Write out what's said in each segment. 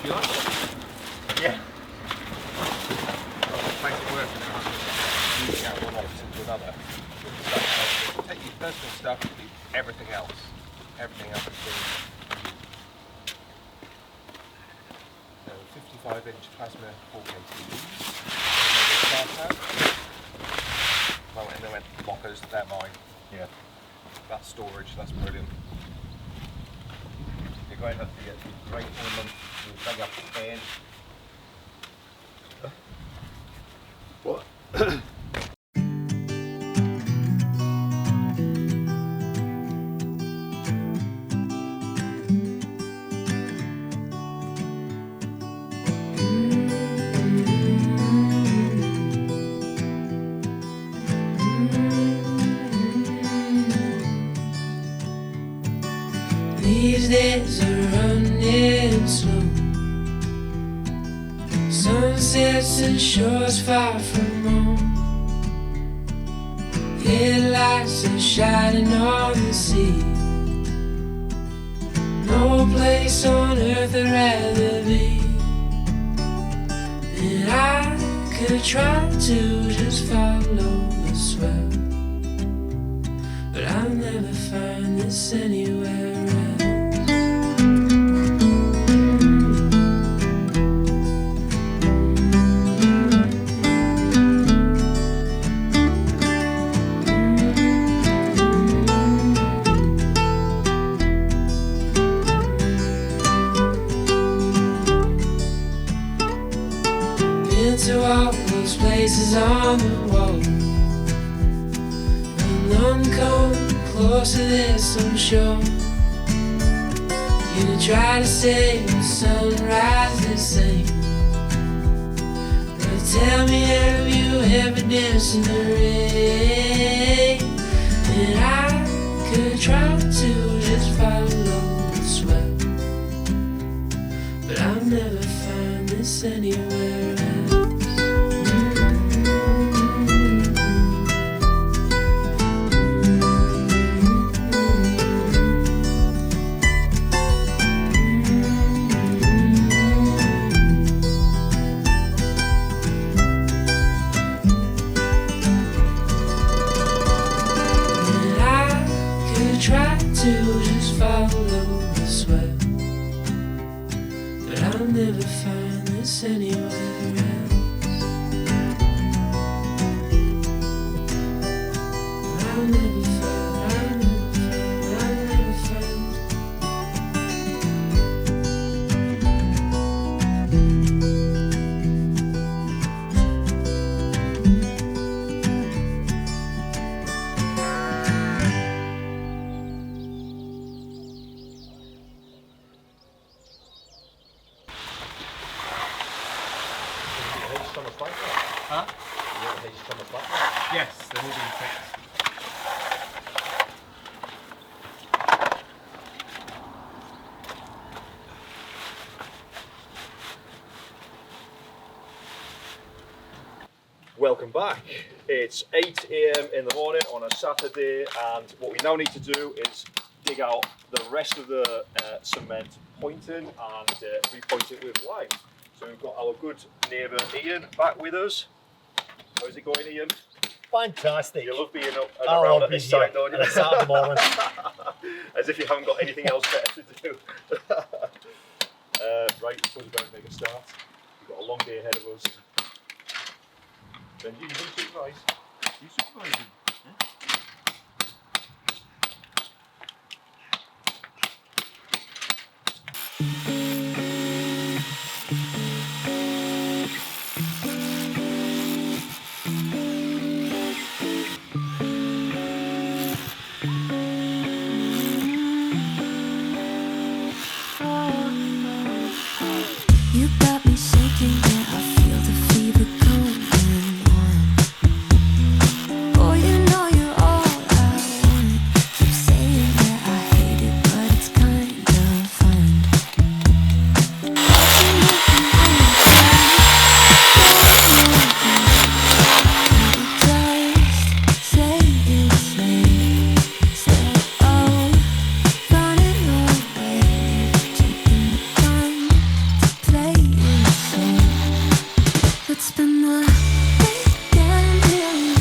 you like? Yeah. Makes it work, moving out one office into another. So, take your personal stuff, leave everything else. Everything else is clean. So 55-inch plasma 4K TVs. Well, and then went lockers, they're mine. Yeah. That's storage, that's brilliant. You're going to have to get right on them. You'll bring up the pen. What? These days are running slow. Sunsets and shores far from home. Headlights are shining on the sea. No place on earth I'd rather be. And I could try to just follow the swell, but I'll never find this anywhere else. To all those places on the wall, and none come close to this, I'm sure. You try to say the sunrise the same, but tell me, have you ever danced in the rain? And I could try to just follow the swell, but I'll never find this anywhere else. Try to just follow the swell, but I'll never find this anywhere else. I'll never find, I'll never find, I'll never find. Huh? Yeah. Yes, they're all being fixed. Welcome back. It's 8 AM in the morning on a Saturday, and what we now need to do is dig out the rest of the cement pointing and repoint it with lime. So we've got our good neighbour Ian back with us. How's it going, Ian? Fantastic. You love being up and I around love at being this here site, don't you? on a Saturday morning. As if you haven't got anything else better to do. Right, I suppose we're going to make a start. We've got a long day ahead of us. Benji, you can supervise. You supervising? You got me shaking, yeah, I feel the fever going on. Oh, you spend the weekend here.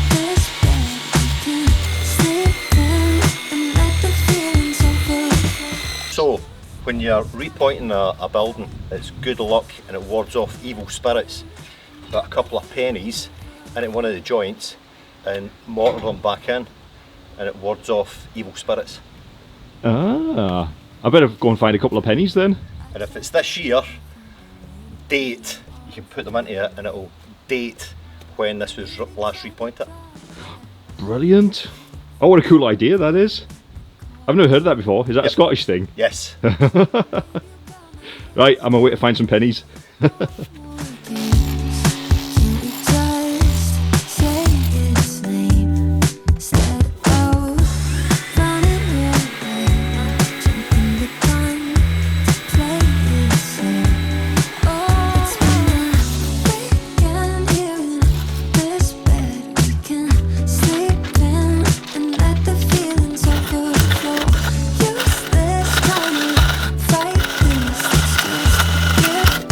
This bed we can sleep in and let the feelings overflow. So, when you're repointing a building, it's good luck and it wards off evil spirits. Put a couple of pennies into one of the joints and mortar them back in, and it wards off evil spirits. Ah, I better go and find a couple of pennies then. And if it's this year, date, you can put them into it and it'll date when this was last repointed. Brilliant. Oh, what a cool idea that is. I've never heard of that before. Is that a Yep. Scottish thing? Yes. Right, I'm on my way to find some pennies.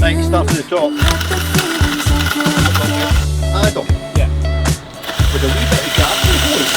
Right, start from the top. Adam. Yeah. With a wee bit of gap in the voice.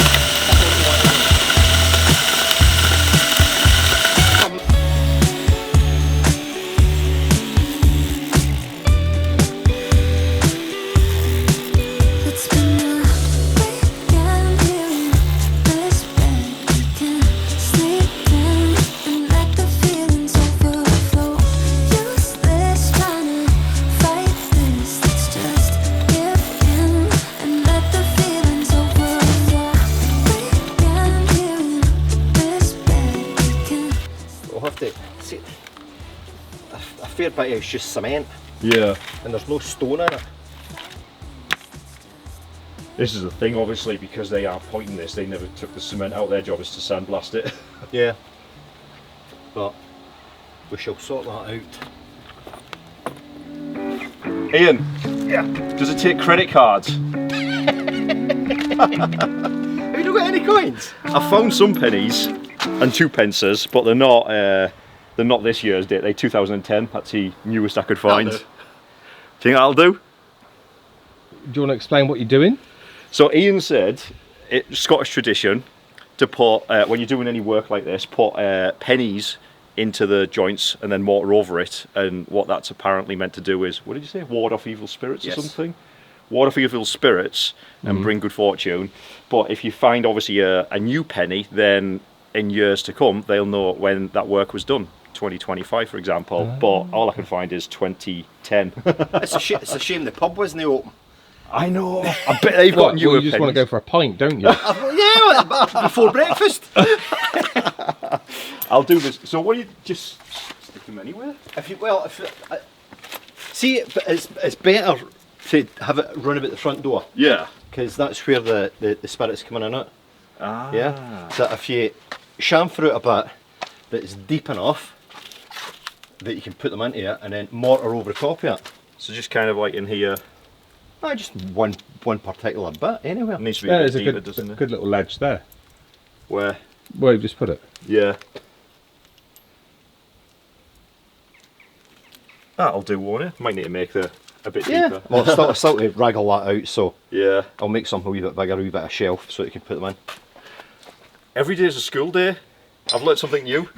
We'll have to see. A fair bit is just cement, Yeah. and there's no stone in it. This is the thing, obviously, because they are pointing this, they never took the cement out. Their job is to sandblast it. Yeah. But we shall sort that out. Ian, yeah. Does it take credit cards? Have you not got any coins? I found some pennies and 2 pences, but they're not this year's date. They're 2010. That's the newest I could find. That'll Do you think that'll do? Do you want to explain what you're doing? So Ian said it's Scottish tradition to put when you're doing any work like this, put pennies into the joints and then mortar over it. And what that's apparently meant to do is, what did you say? Ward off evil spirits Yes. or something? Ward off evil spirits and bring good fortune. But if you find obviously a new penny, then in years to come they'll know when that work was done. 2025, for example. But all I can find is 2010. It's a shame the pub wasn't open. I know. I bet they've got newer you just want to go pennies. for a pint, don't you? Yeah, before breakfast. I'll do this. So what do you just stick them anywhere? See, it's better to have it run about the front door, Yeah. because that's where the spirits come in and out. Ah. Yeah. So if you chamfer it a bit, that it's deep enough that you can put them into it and then mortar over the top of it. So just kind of like in here. Just one particular bit anywhere. It needs to be a There's bit a deeper, good, doesn't it? good little ledge there. Where? Where you just put it. Yeah. That'll do, won't it? Might need to make a bit deeper. Well, I still to wraggle that out, so Yeah. I'll make something a wee bit bigger, a wee bit of shelf, so you can put them in. Every day is a school day. I've learnt something new.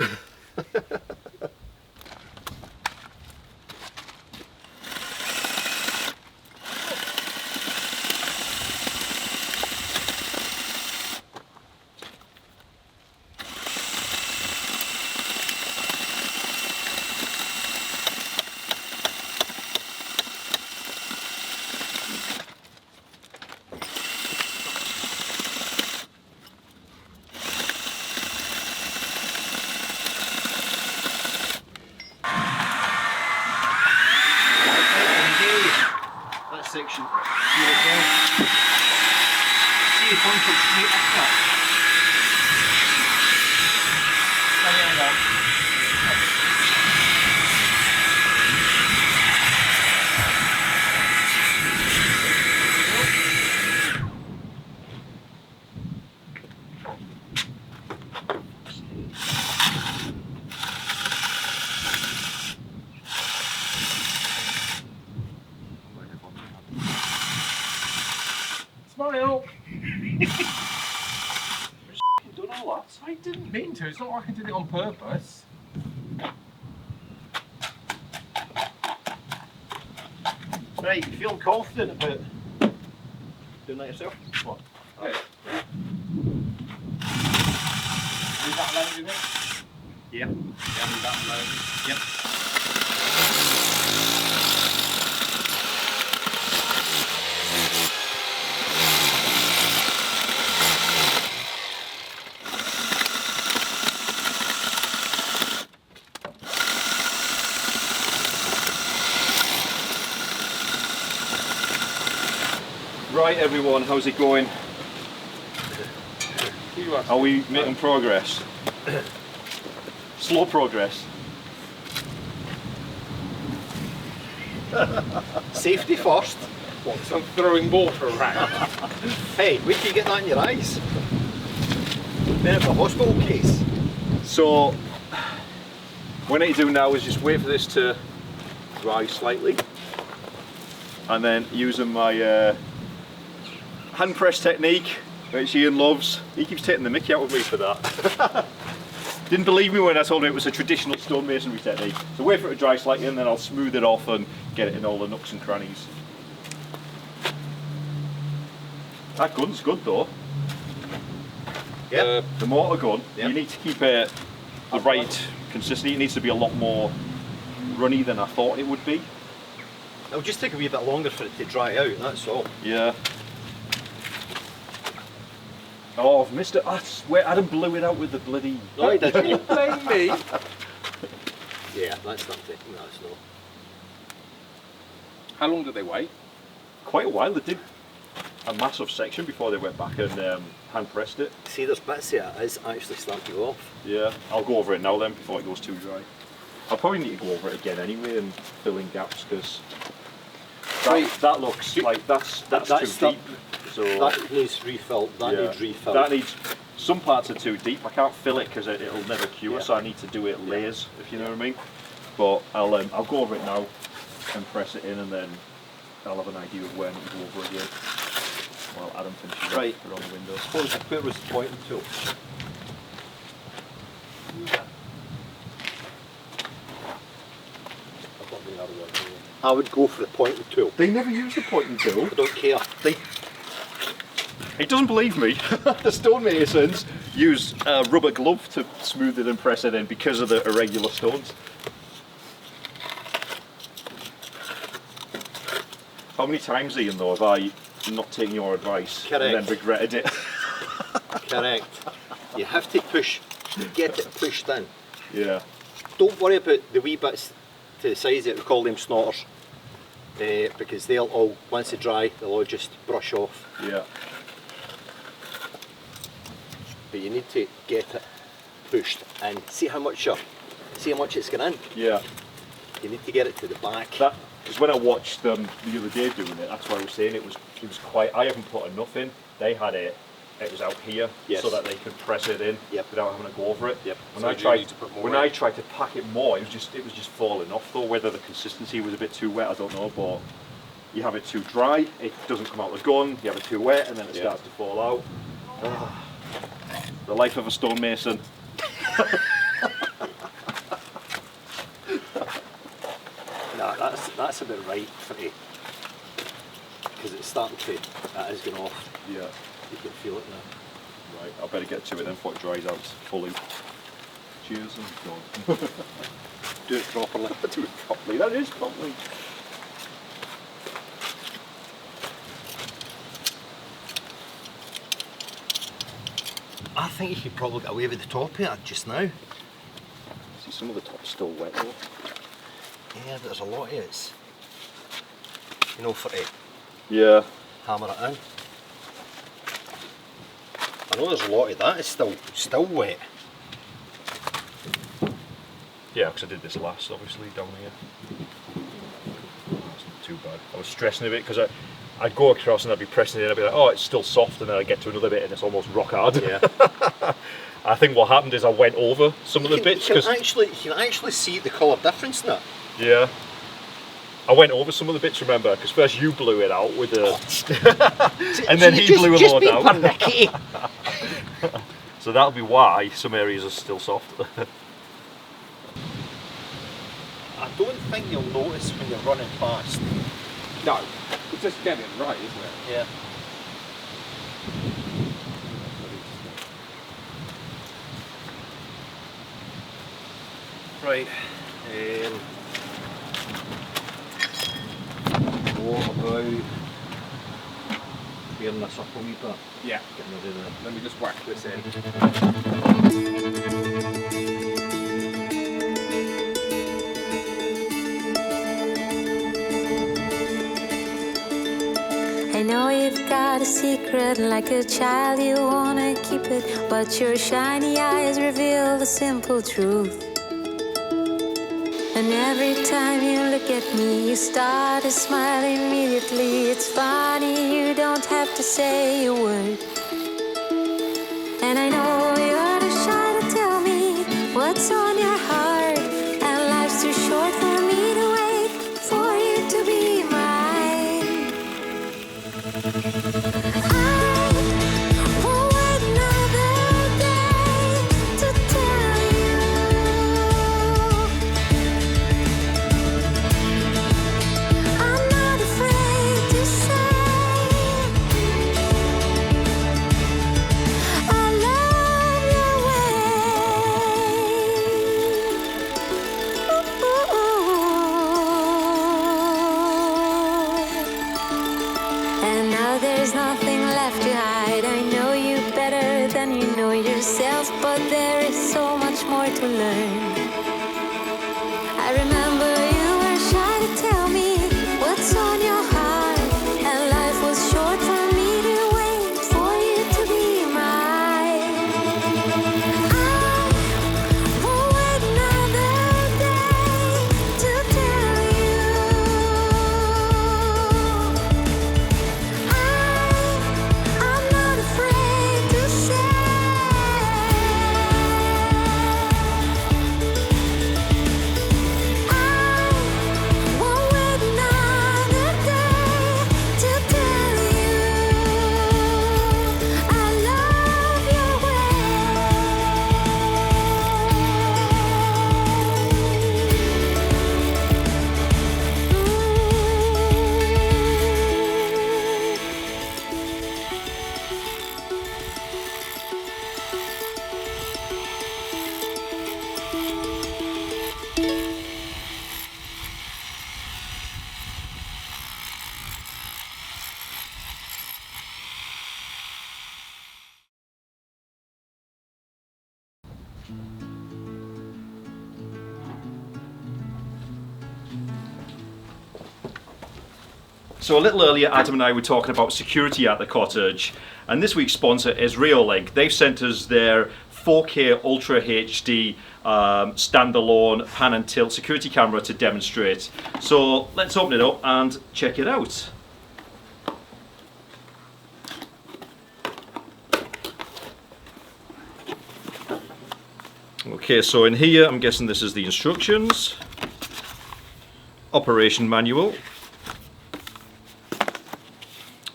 That section. See if one comes straight up that. Smile! You've done all that. I didn't mean to. It's not like I did it on purpose. Right, you feeling confident about doing that yourself? What? Okay. Leave that alone, do you think? Yeah. Yeah, leave that alone. Yep. Right, everyone, how's it going? You asked Are me. we making progress? Slow progress. Safety first. What, so I'm throwing mortar around? Hey, wait till you get that in your eyes. Then it's a hospital case. So, what I need to do now is just wait for this to dry slightly, and then using my hand press technique, which Ian loves. He keeps taking the mickey out of me for that. Didn't believe me when I told him it was a traditional stonemasonry technique. So wait for it to dry slightly, and then I'll smooth it off and get it in all the nooks and crannies. That gun's good though. Yeah. The mortar gun, Yep. you need to keep it the right consistency. It needs to be a lot more runny than I thought it would be. It'll just take a wee bit longer for it to dry out, that's all. Yeah. Oh, I've missed it. I swear, Adam blew it out with the bloody... No, did you? Blame me. Yeah, that's not it. No, it's not. How long did they wait? Quite a while. They did a massive section before they went back and hand pressed it. See, there's bits here that is actually starting to go off. Yeah. I'll go over it now then before it goes too dry. I'll probably need to go over it again anyway and fill in gaps because that looks like that's too deep. So That needs refilled, that yeah, needs refilled. That needs. Some parts are too deep. I can't fill it because it'll never cure. Yeah. So I need to do it layers, if you know what I mean. But I'll go over it now and press it in, and then I'll have an idea of where I need to go over again. While Adam finishes Right. up around the window. Where was the pointing tool? I've got the other one here. I would go for the pointing tool. They never use the pointing tool. I don't care. He doesn't believe me. The stonemasons use a rubber glove to smooth it and press it in because of the irregular stones. How many times, Ian, though, have I not taken your advice and then Correct. regretted it? Correct. You have to push, get it pushed in. Yeah. Don't worry about the wee bits to the sides that we call them snotters, because they'll all, once they dry, they'll all just brush off. Yeah. But you need to get it pushed in. See how much it's going in. Yeah. You need to get it to the back. That because when I watched them the other day doing it, that's why I was saying it was quite. I haven't put enough in. They had it. It was out here, Yes. so that they could press it in Yep. without having to go over it. Yep. When So I you tried need to put more when in. I tried to pack it more, it was just falling off though. Whether the consistency was a bit too wet, I don't know. But you have it too dry, it doesn't come out the gun. You have it too wet, and then it Yeah. starts to fall out. The life of a stonemason. No, that's about right for it. Because it's starting to, that is going off. Yeah. You can feel it now. Right. I better get to it then before it dries out fully. Cheers and gone. Do it properly. Do it properly. That is properly. I think you could probably get away with the top here just now. See, some of the top's still wet though. Yeah, but there's a lot of it. You know, for to Yeah. hammer it in. I know there's a lot of that, it's still wet. Yeah, because I did this last, obviously, down here. That's not too bad. I was stressing a bit because I'd go across and I'd be pressing it in, I'd be like, oh, it's still soft, and then I'd get to another bit and it's almost rock hard. Yeah. I think what happened is I went over some of the bits you because can actually see the colour difference in it. yeah, I went over some of the bits, remember, because first you blew it out with the, and then he blew a load out. So that'll be why some areas are still soft. I don't think you'll notice when you're running fast. No, it's just getting it right, isn't it? Yeah. Right. What about clearing this up a wee bit? Yeah. Getting rid of the... Let me just whack this in. I know you've got a secret like a child, you wanna keep it, but your shiny eyes reveal the simple truth. And every time you look at me, you start to smile immediately. It's funny, you don't have to say a word. And I know you're too shy to tell me what's on your heart, and life's too short for me to wait for you to be mine. I won't wait another day to tell you. I'm not afraid to say I love your way. And now there's nothing left to hide. I know you better than you know yourself, but there is so much more to learn. I remember you were shy to tell me what's on your heart, and life was short for me to wait for you to be mine. I won't wait another day to tell you. I'm not afraid to say I won't wait another day to tell you I love your So a little earlier, Adam and I were talking about security at the cottage, and this week's sponsor is Reolink. They've sent us their 4K Ultra HD standalone pan and tilt security camera to demonstrate. So let's open it up and check it out. Okay, so in here, I'm guessing this is the instructions, operation manual.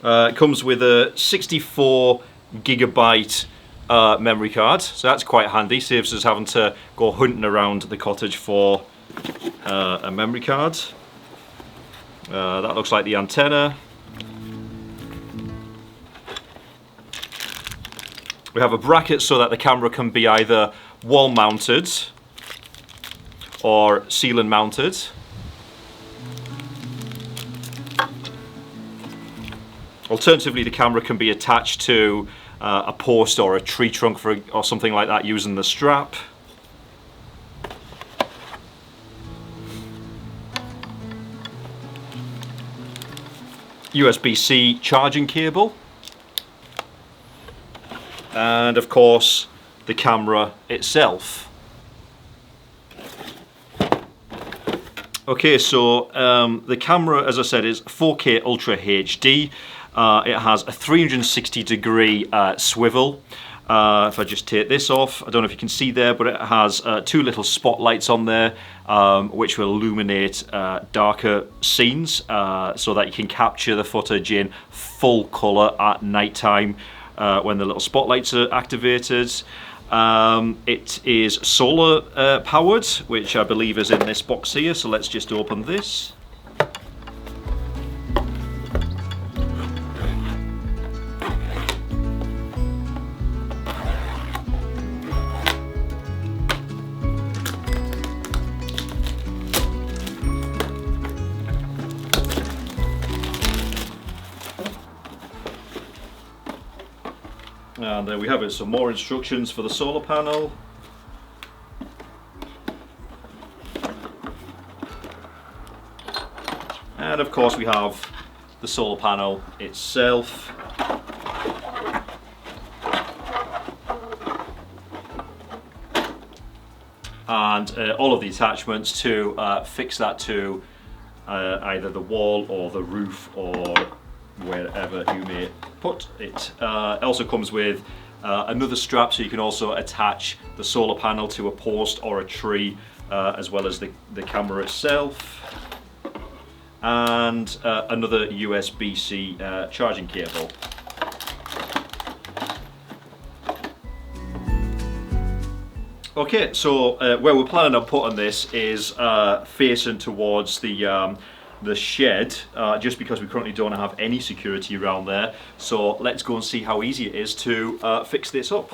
It comes with a 64 gigabyte memory card, so that's quite handy. Saves us having to go hunting around the cottage for a memory card. That looks like the antenna. We have a bracket so that the camera can be either wall mounted or ceiling mounted. Alternatively, the camera can be attached to a post or a tree trunk or something like that using the strap. USB-C charging cable. And of course, the camera itself. Okay, so the camera, as I said, is 4K Ultra HD. It has a 360 degree swivel. if I just take this off, I don't know if you can see there, but it has 2 little spotlights on there, which will illuminate darker scenes, so that you can capture the footage in full colour at night time when the little spotlights are activated. It is solar powered, which I believe is in this box here, so let's just open this. And there we have it, some more instructions for the solar panel. And of course we have the solar panel itself. And all of the attachments to fix that to either the wall or the roof or wherever you may put it. It also comes with another strap, so you can also attach the solar panel to a post or a tree, as well as the camera itself, and another USB-C charging cable. Okay, so where we're planning on putting this is facing towards the shed, just because we currently don't have any security around there. So let's go and see how easy it is to fix this up.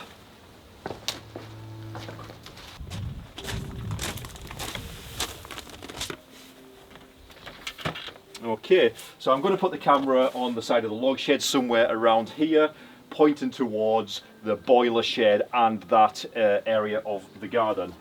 Okay, so I'm going to put the camera on the side of the log shed somewhere around here, pointing towards the boiler shed and that area of the garden.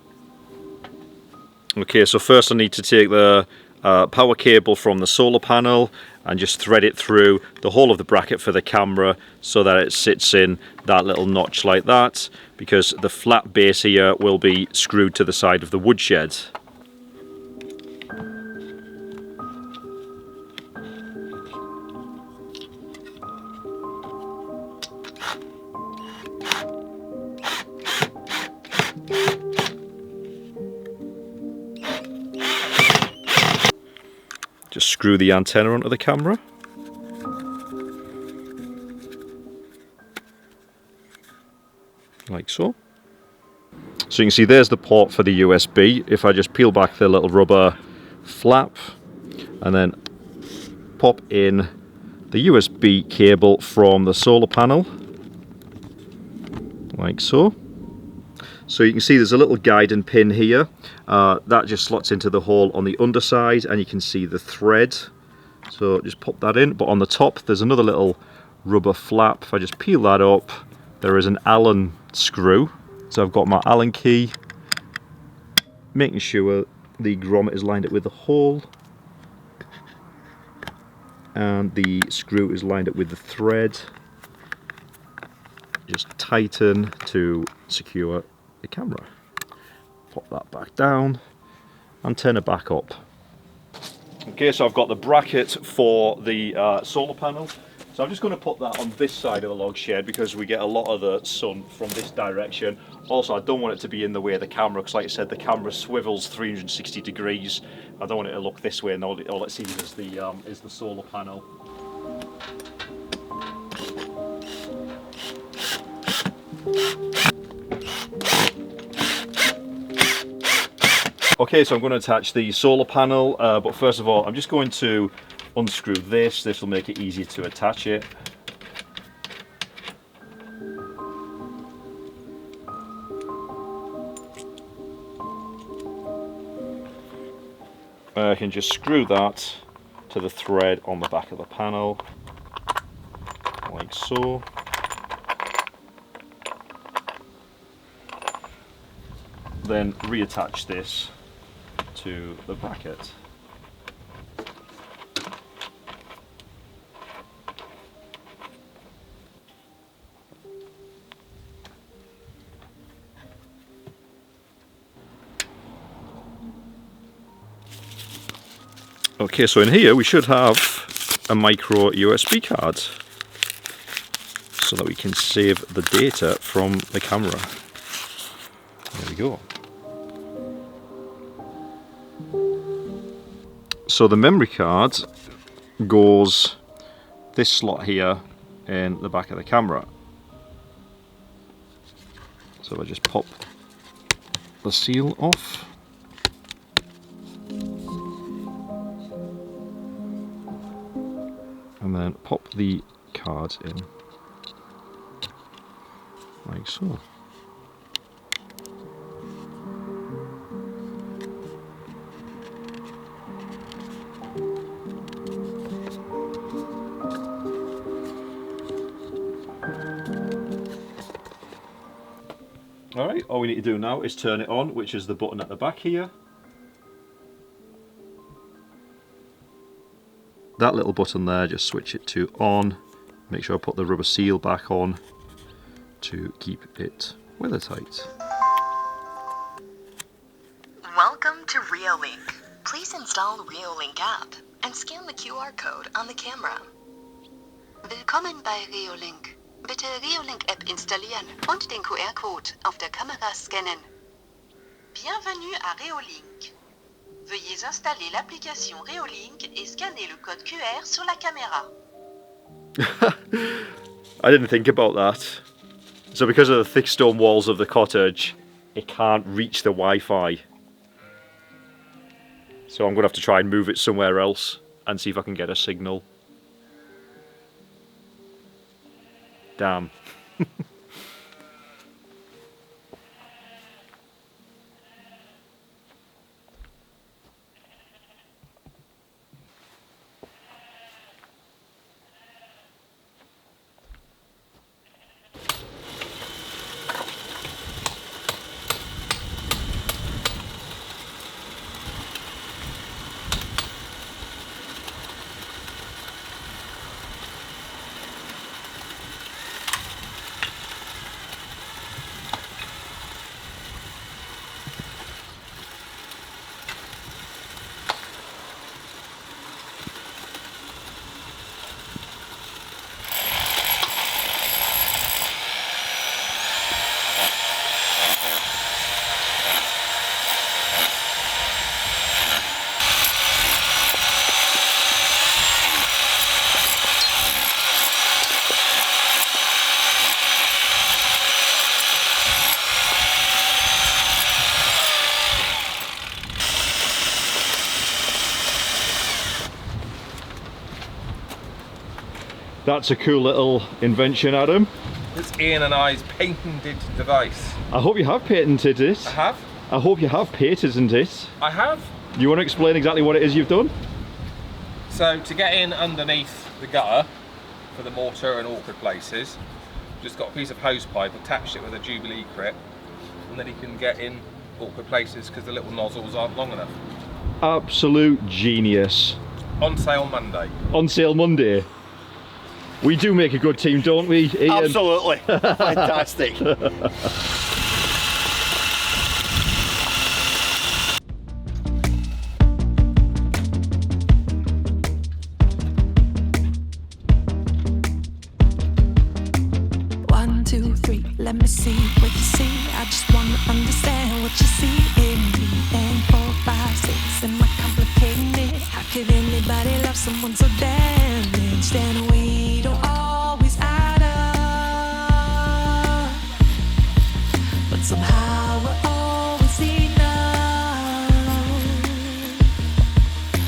Okay, so first I need to take the power cable from the solar panel and just thread it through the whole of the bracket for the camera so that it sits in that little notch like that, because the flat base here will be screwed to the side of the woodshed. Just screw the antenna onto the camera. Like so. So you can see there's the port for the USB. If I just peel back the little rubber flap and then pop in the USB cable from the solar panel. Like so. So you can see there's a little guiding pin here. That just slots into the hole on the underside, and you can see the thread. So just pop that in. But on the top there's another little rubber flap. If I just peel that up, there is an Allen screw. So I've got my Allen key, making sure the grommet is lined up with the hole, and the screw is lined up with the thread. Just tighten to secure the camera. Pop that back down and turn it back up. Okay, so I've got the bracket for the solar panel. So I'm just going to put that on this side of the log shed because we get a lot of the sun from this direction. Also, I don't want it to be in the way of the camera because, like I said, the camera swivels 360 degrees. I don't want it to look this way and all it sees is the solar panel. Okay, so I'm going to attach the solar panel, but first of all I'm just going to unscrew this. This will make it easier to attach it. I can just screw that to the thread on the back of the panel, like so. Then reattach this to the bracket. Okay, so in here we should have a micro USB card. so that we can save the data from the camera. There we go. So the memory card goes this slot here in the back of the camera. So if I just pop the seal off. And then pop the card in, like so. Alright, all we need to do now is turn it on, which is the button at the back here. That little button there, just switch it to on. Make sure I put the rubber seal back on to keep it weather tight. Welcome to Reolink. Please install Reolink app and scan the QR code on the camera. Willkommen bei Reolink. Bitte Reolink App installieren und den QR-Code auf der Kamera scannen. Bienvenue à Reolink. Veuillez installer l'application Reolink et scanner le code QR sur la caméra. I didn't think about that. So because of the thick stone walls of the cottage, it can't reach the Wi-Fi. So I'm going to have to try and move it somewhere else and see if I can get a signal. Damn. That's a cool little invention, Adam. It's Ian and I's patented device. I hope you have patented it. I have. I hope you have patented it. I have. You want to explain exactly what it is you've done? So to get in underneath the gutter for the mortar and awkward places, just got a piece of hose pipe, attached it with a Jubilee crit, and then you can get in awkward places because the little nozzles aren't long enough. Absolute genius. On sale Monday. On sale Monday. We do make a good team, don't we, Ian? Absolutely. Fantastic. One, two, three, let me see what you see. I just wanna understand what you see in me. And 4, 5, 6, am I complicating it? How could anybody love someone so damaged? And we don't always add up, but somehow we're always enough.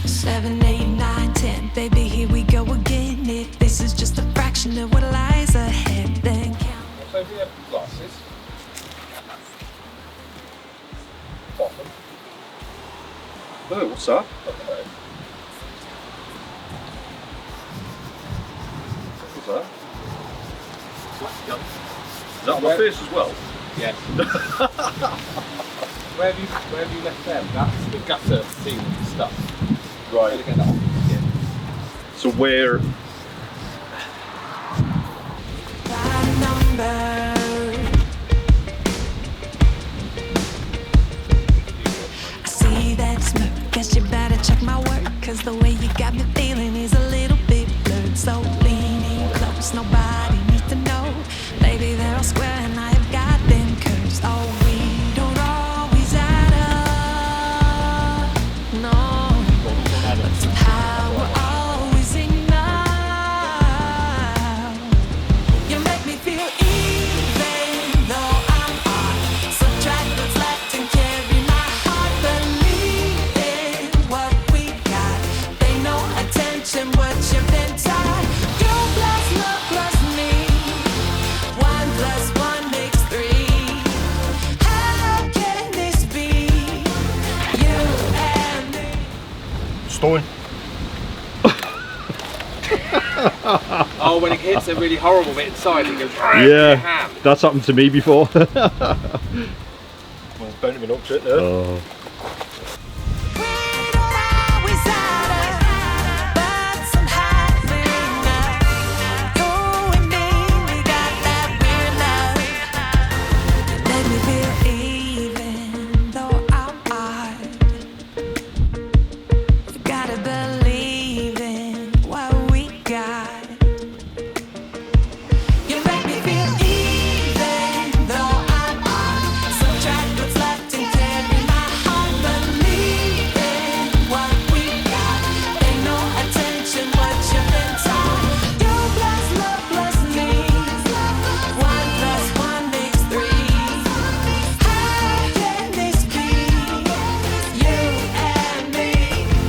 7, 8, 9, 10, baby, here we go again. If this is just a fraction of what lies ahead, then count. So we have glasses. Bottom. Oh, what's that? What's that? Is that on my face as well? Yes. Where have you left them? That's the gutter sealing stuff. Right. Get that off. Yeah. So where... Number. I see that smirk. Guess you better check my work, 'cause the way you got me feeling is a little bit blurred. So leaning close, nobody needs to know square and I've got them curves. Oh, we don't always add up, no, but somehow we're always enough. You make me feel even though I'm odd. Subtract what's left and carry my heart. Believe in what we got. Pay no attention what you've been taught. You plus love plus me. 1 plus 1 makes 3. How can this be? You and me. Stone. Oh, when it hits a really horrible bit inside, it goes Yeah, ham. that's happened to me before. Well, bound to be up to it now. We don't always add up, but somehow we know. You and me, we got that weird love. Make me feel even though I'm odd. You gotta believe in what we got. You make me feel even though I'm odd. Subtract what's left and carry my heart. Believe in what we got. Pay no attention what you've been taught. You plus love plus me. 1 plus 1 makes 3. How can this be? You and me.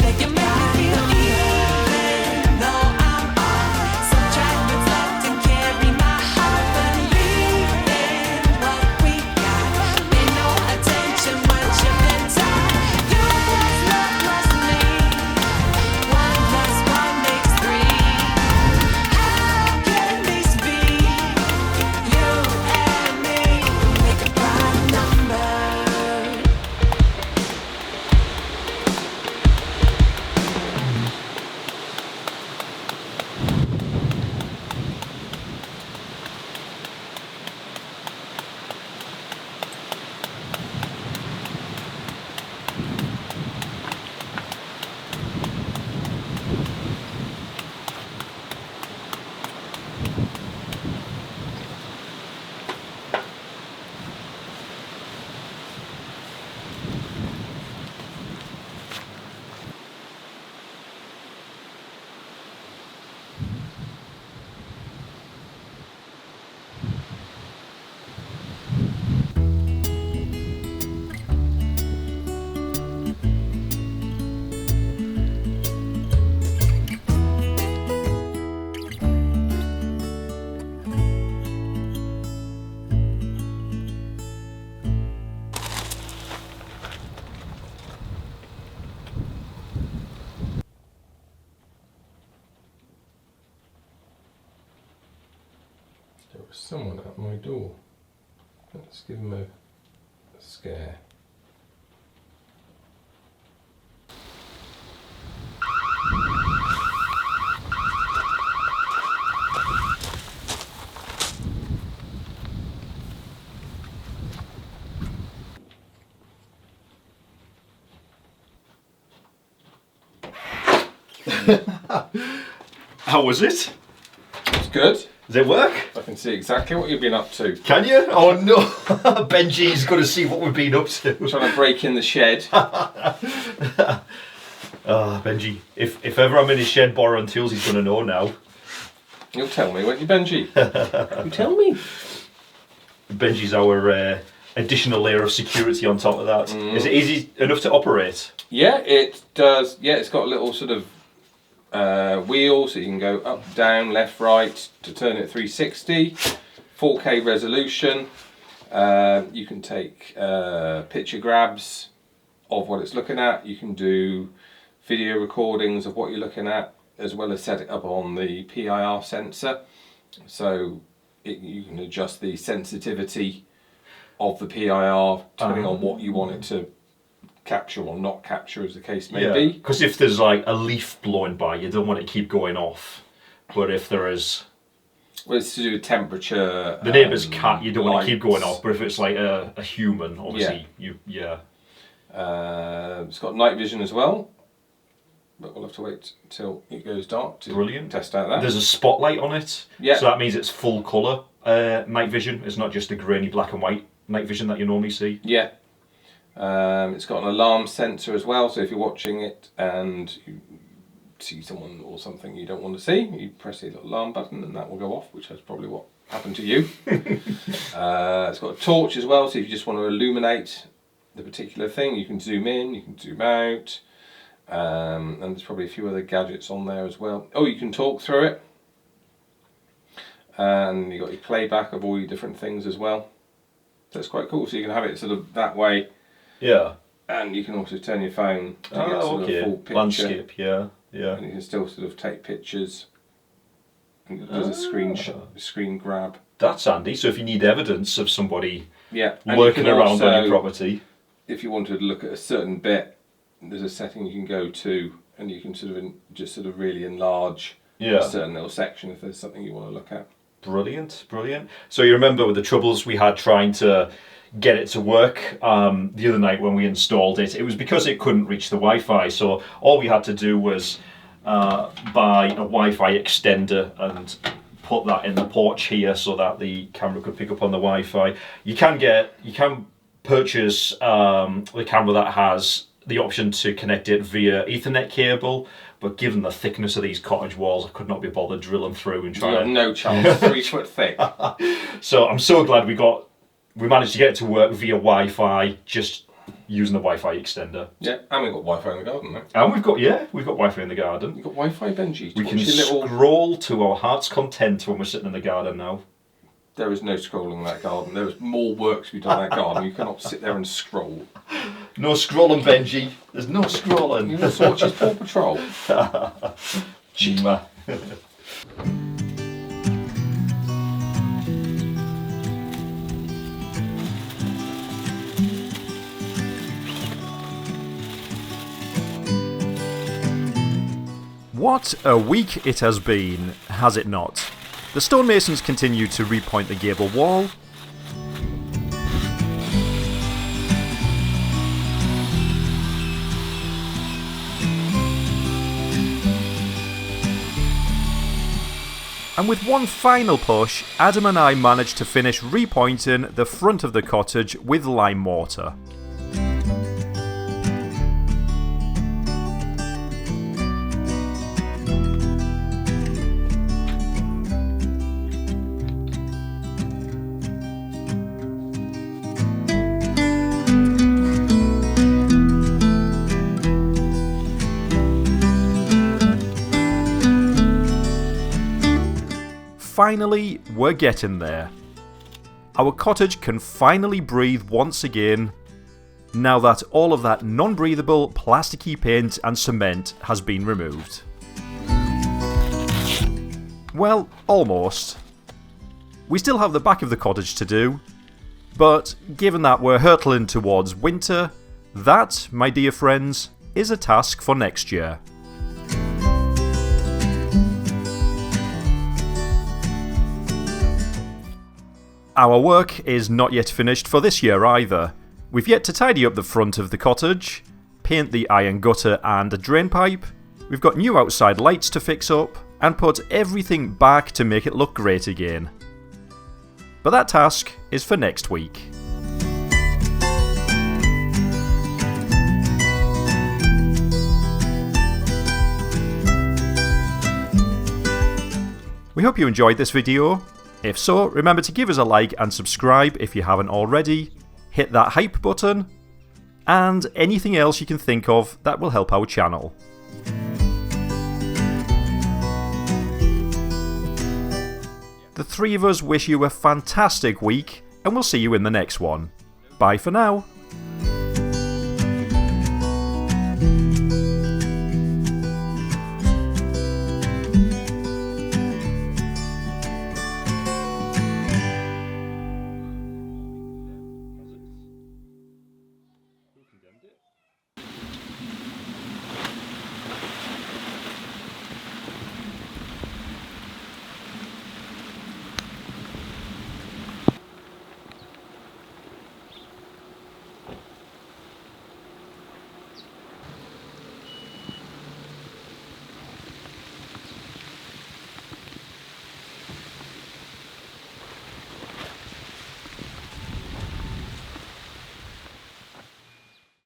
Like you make me feel even though I'm odd. Subtract what's left and carry my heart. Believe in what we got. Pay no attention what you've been taught. You plus love plus me. 1 plus 1 makes 3. How can this be? You and me make a prime number. There was someone at my door. Let's give him a scare. How was it? It's good. Does it work? I can see exactly what you've been up to. Can you? Oh no! Benji's going to see what we've been up to. Trying to break in the shed. Benji, if ever I'm in his shed borrowing tools, he's going to know now. You'll tell me, won't you, Benji? You tell me. Benji's our additional layer of security on top of that. Is it easy enough to operate? Yeah, it does. Yeah, it's got a little sort of wheel, so you can go up, down, left, right to turn it 360. 4K resolution. You can take picture grabs of what it's looking at. You can do video recordings of what you're looking at, as well as set it up on the PIR sensor. So you can adjust the sensitivity of the PIR depending on what you want it to capture or not capture, as the case may be. Because if there's like a leaf blowing by, you don't want it to keep going off. But if there is... Well, it's to do with temperature. The neighbour's cat, you don't want to keep lights. going off. But if it's like a human, obviously, it's got night vision as well. But we'll have to wait till it goes dark to Brilliant. test out that. There's a spotlight on it. Yeah. So that means it's full colour. night vision. It's not just the grainy black and white night vision that you normally see. Yeah. It's got an alarm sensor as well, so if you're watching it and you see someone or something you don't want to see, you press the little alarm button and that will go off, which is probably what happened to you. It's got a torch as well, so if you just want to illuminate the particular thing, you can zoom in, you can zoom out, and there's probably a few other gadgets on there as well. Oh, you can talk through it, and you've got your playback of all your different things as well. So it's quite cool, so you can have it sort of that way. Yeah. And you can also turn your phone to get sort of full picture. Landscape, yeah. And you can still sort of take pictures. And it does a screen grab. That's handy. So if you need evidence of somebody lurking around on your property. If you wanted to look at a certain bit, there's a setting you can go to and you can sort of just really enlarge a certain little section if there's something you want to look at. Brilliant, brilliant. So you remember with the troubles we had trying to get it to work the other night when we installed it, it was because it couldn't reach the Wi-Fi, so all we had to do was buy a Wi-Fi extender and put that in the porch here so that the camera could pick up on the Wi-Fi. You can purchase the camera that has the option to connect it via Ethernet cable, but given the thickness of these cottage walls, I could not be bothered drilling through and trying. No chance, 3 foot thick. So I'm so glad we managed to get it to work via Wi-Fi, just using the Wi-Fi extender. Yeah, and we've got Wi-Fi in the garden now. And we've got Wi-Fi in the garden. You've got Wi-Fi, Benji. We can scroll to our heart's content when we're sitting in the garden now. There is no scrolling in that garden. There is more work to be done in that garden. You cannot sit there and scroll. No scrolling, Benji. There's no scrolling. You want to watch his Paw Patrol? Chima. What a week it has been, has it not? The stonemasons continue to repoint the gable wall. And with one final push, Adam and I managed to finish repointing the front of the cottage with lime mortar. Finally, we're getting there. Our cottage can finally breathe once again, now that all of that non-breathable plasticky paint and cement has been removed. Well, almost. We still have the back of the cottage to do, but given that we're hurtling towards winter, that, my dear friends, is a task for next year. Our work is not yet finished for this year either. We've yet to tidy up the front of the cottage, paint the iron gutter and a drain pipe, we've got new outside lights to fix up, and put everything back to make it look great again. But that task is for next week. We hope you enjoyed this video. If so, remember to give us a like and subscribe if you haven't already, hit that hype button, and anything else you can think of that will help our channel. The three of us wish you a fantastic week, and we'll see you in the next one. Bye for now.